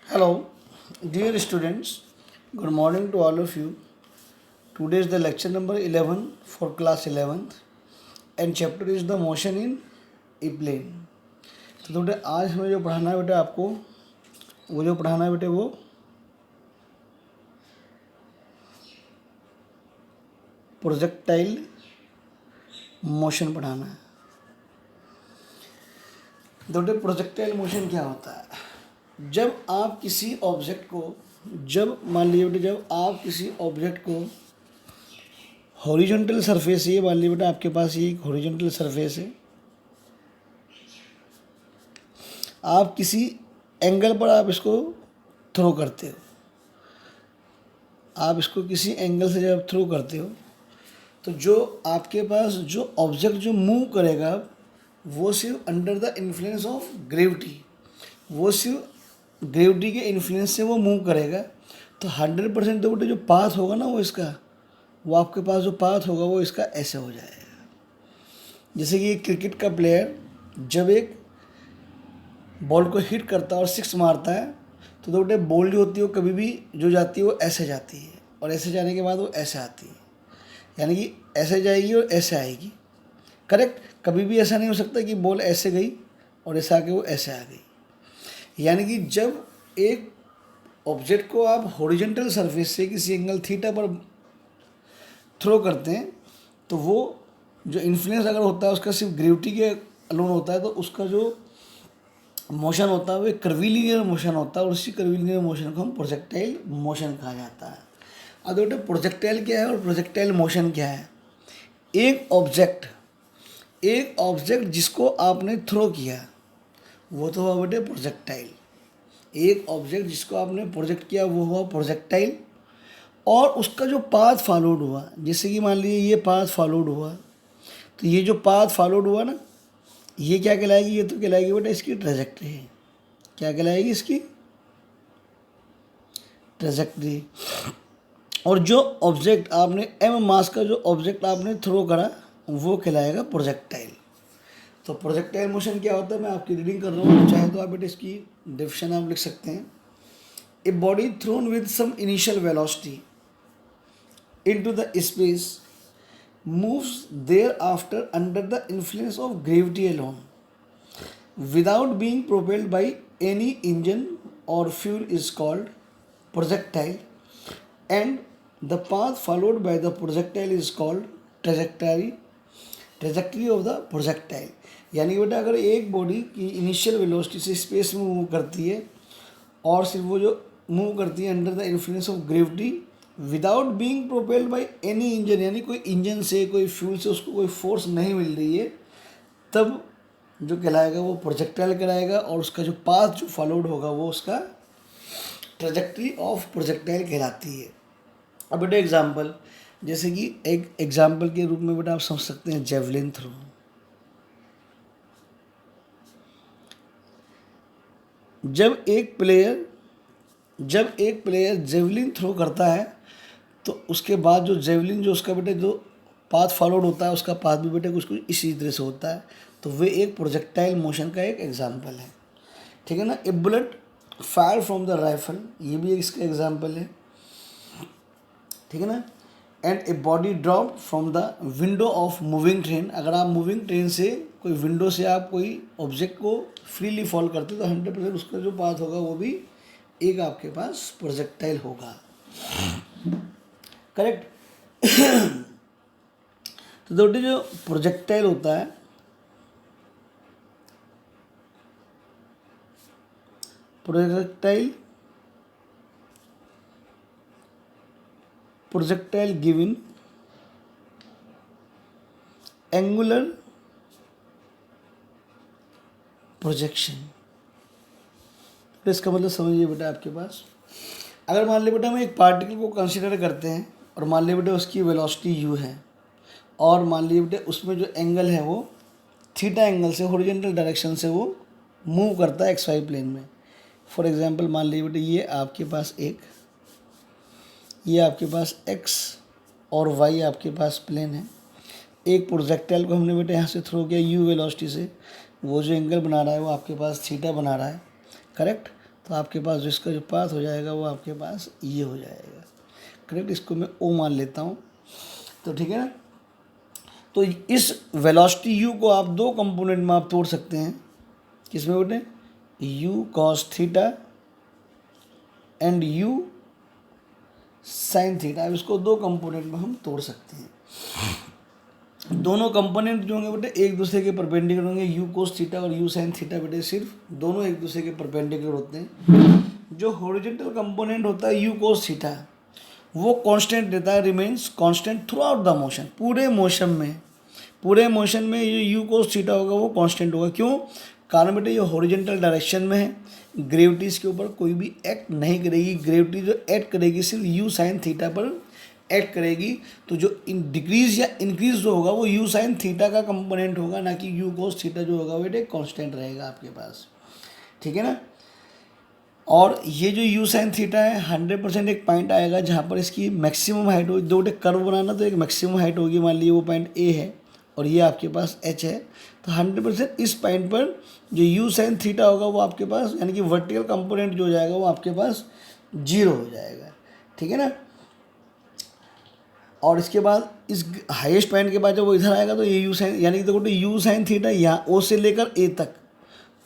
Hello, dear students. Good morning to all of you. Today is the lecture number 11 for class 11th and chapter is the motion in a plane. तो बेटे आज हमें जो पढ़ाना है बेटे आपको वो जो पढ़ाना है बेटे वो प्रोजेक्टाइल मोशन पढ़ाना है। तो बेटे प्रोजेक्टाइल मोशन क्या होता है? जब आप किसी ऑब्जेक्ट को मान लीजिए बेटे जब आप किसी ऑब्जेक्ट को हॉरिजॉन्टल सरफेस, ये मान लीजिए बेटा आपके पास ये एक हॉरिजॉन्टल सरफेस है, आप किसी एंगल पर आप इसको थ्रो करते हो, आप इसको किसी एंगल से जब थ्रो करते हो तो जो आपके पास जो ऑब्जेक्ट जो मूव करेगा वो सिर्फ under the influence of gravity, वो सिर्फ ग्रेविटी के इन्फ्लुएंस से वो मूव करेगा। तो 100% तो बेटे जो पाथ होगा ना वो आपके पास जो पाथ होगा वो इसका ऐसे हो जाएगा। जैसे कि क्रिकेट का प्लेयर जब एक बॉल को हिट करता है और सिक्स मारता है तो बेटे बॉल जो होती है वो कभी भी जो जाती है वो ऐसे जाती है और ऐसे जाने के बाद वो ऐसे आती है, यानी कि ऐसे जाएगी और ऐसे आएगी। करेक्ट? कभी भी ऐसा नहीं हो सकता कि बॉल ऐसे गई और ऐसे आके वो ऐसे आ गई। यानी कि जब एक ऑब्जेक्ट को आप हॉरिजॉन्टल सरफेस से किसी एंगल थीटा पर थ्रो करते हैं तो वो जो इन्फ्लुएंस अगर होता है उसका सिर्फ ग्रेविटी के अलोन होता है, तो उसका जो मोशन होता है वो एक कर्वीलिनियर मोशन होता है और उसी कर्वीलिनियर मोशन को हम प्रोजेक्टाइल मोशन कहा जाता है। अब बेटे प्रोजेक्टाइल क्या है और प्रोजेक्टाइल मोशन क्या है? एक ऑब्जेक्ट जिसको आपने थ्रो किया वो तो हुआ बेटे प्रोजेक्टाइल। एक ऑब्जेक्ट जिसको आपने प्रोजेक्ट किया वो हुआ प्रोजेक्टाइल, और उसका जो पाथ फॉलोड हुआ, जैसे कि मान लीजिए ये पाथ फॉलोड हुआ, तो ये जो पाथ फॉलोड हुआ ना ये क्या कहलाएगी? ये तो कहलाएगी बेटा इसकी ट्रेजेक्ट्री। क्या कहलाएगी? इसकी ट्रेजेक्ट्री। और जो ऑब्जेक्ट आपने एम मास का जो ऑब्जेक्ट आपने थ्रो करा वो कहलाएगा प्रोजेक्टाइल। तो प्रोजेक्टाइल मोशन क्या होता है मैं आपकी रीडिंग कर रहा हूँ, चाहे तो आप बेटे इसकी डेफिनेशन आप लिख सकते हैं। A body thrown with some initial velocity into the space moves thereafter under the influence of gravity alone without being propelled by any engine or fuel is called projectile, and the path followed by the projectile is called trajectory of the projectile। यानी बेटा अगर एक body की initial velocity से space में move करती है और सिर्फ वो जो मूव करती है under the influence of gravity without being propelled by any engine, यानी कोई इंजन से कोई फ्यूल से उसको कोई फोर्स नहीं मिल रही है, तब जो कहलाएगा वो प्रोजेक्टाइल कहलाएगा और उसका जो पाथ जो फॉलोड होगा वो उसका ट्रेजेक्ट्री ऑफ प्रोजेक्टाइल कहलाती है। अब बेटा एग्जाम्पल, जैसे कि एक एग्जाम्पल के रूप में बेटा आप समझ सकते हैं जेवलिन थ्रो। जब एक प्लेयर जेवलिन थ्रो करता है तो उसके बाद जो जेवलिन जो उसका बेटे जो पाथ फॉलोड होता है उसका पाथ भी बेटे कुछ इसी तरह से होता है, तो वे एक प्रोजेक्टाइल मोशन का एक एग्जाम्पल है। ठीक है ना? A bullet fire from the rifle, ये भी एक इसका एग्जाम्पल है। ठीक है ना? And a body drop from the window of moving train, अगर आप मूविंग ट्रेन से कोई विंडो से आप कोई ऑब्जेक्ट को फ्रीली फॉल करते तो 100% उसका जो पाथ होगा वो भी एक आपके पास प्रोजेक्टाइल होगा। करेक्ट? तो दोस्तों जो प्रोजेक्टाइल होता है, प्रोजेक्टाइल गिवन एंगुलर प्रोजेक्शन। तो इसका मतलब समझिए बेटा आपके पास अगर मान लिया बेटा हम एक पार्टिकल को कंसिडर करते हैं और मान लिया बेटा उसकी वेलोसिटी u है और मान लिया बेटा उसमें जो एंगल है वो थीटा एंगल से हॉरिजॉन्टल डायरेक्शन से वो मूव करता है एक्स वाई प्लेन में। फॉर एग्जांपल मान लिया बेटा ये आपके पास x और y आपके पास प्लेन है। एक प्रोजेक्टाइल को हमने बेटा यहाँ से थ्रो किया u वेलोसिटी से, वो जो एंगल बना रहा है वो आपके पास थीटा बना रहा है। करेक्ट? तो आपके पास जो इसका जो पाथ हो जाएगा वो आपके पास ये हो जाएगा, करेक्ट। इसको मैं ओ मान लेता हूँ, तो ठीक है ना। तो इस वेलोसिटी यू को आप दो कंपोनेंट में आप तोड़ सकते हैं, किसमें बेटे, you cos theta and you sine theta. अब इसको दो कंपोनेंट में हम तोड़ सकते हैं। दोनों कंपोनेंट जो होंगे बेटे एक दूसरे के परपेंडिकुलर होंगे, यू कोस थीटा और यू साइन थीटा बेटे सिर्फ दोनों एक दूसरे के परपेंडिकुलर होते हैं। जो हॉरिजॉन्टल कंपोनेंट होता है यू कोस थीटा, वो कांस्टेंट रहता है, remains constant through out the motion, पूरे मोशन में ये यू कोस थीटा होगा वो कांस्टेंट होगा। क्यों? कारण बेटे ये हॉरिजॉन्टल डायरेक्शन में है, ग्रेविटी इसके ऊपर कोई भी एक्ट नहीं करेगी। ग्रेविटी जो एक्ट करेगी सिर्फ यू साइन थीटा पर एक्ट करेगी। तो जो डिक्रीज या इंक्रीज जो होगा वो यू साइन थीटा का कंपोनेंट होगा, ना कि यू कोस थीटा जो होगा बेटे कांस्टेंट रहेगा आपके पास, ठीक है ना। और ये जो यू साइन थीटा है 100% एक पॉइंट आएगा जहाँ पर इसकी मैक्सिमम हाइट होगी। दो कर्व बनाना तो एक मैक्सिमम हाइट होगी, मान लीजिए वो पॉइंट ए है और ये आपके पास एच है, तो 100% इस पॉइंट पर जो यू साइन थीटा होगा वो आपके पास, यानी कि वर्टिकल कंपोनेंट जो हो जाएगा वो आपके पास 0 हो जाएगा, ठीक है ना। और इसके बाद इस हाईएस्ट पॉइंट के बाद जब वो इधर आएगा तो ये यू साइन, यानी कि देखो तो यू साइन थीटा यहाँ ओ से लेकर ए तक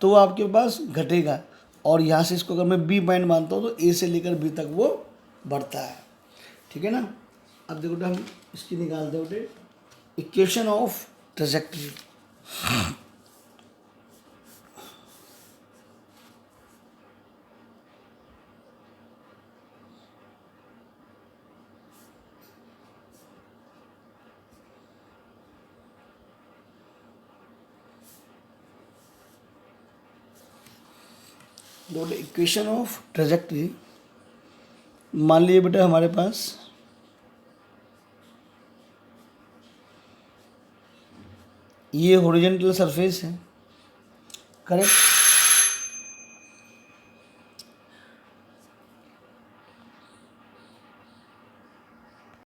तो वो आपके पास घटेगा, और यहाँ से इसको अगर मैं बी पॉइंट मानता हूँ तो ए से लेकर बी तक वो बढ़ता है, ठीक है ना। अब देखो हम इसकी निकालते हैं बेटे इक्वेशन ऑफ ट्रेजेक्टरी। दो इक्वेशन ऑफ ट्रेजेक्टरी, मान लीजिए बेटा हमारे पास ये हॉरिजॉन्टल सरफेस है, करेक्ट।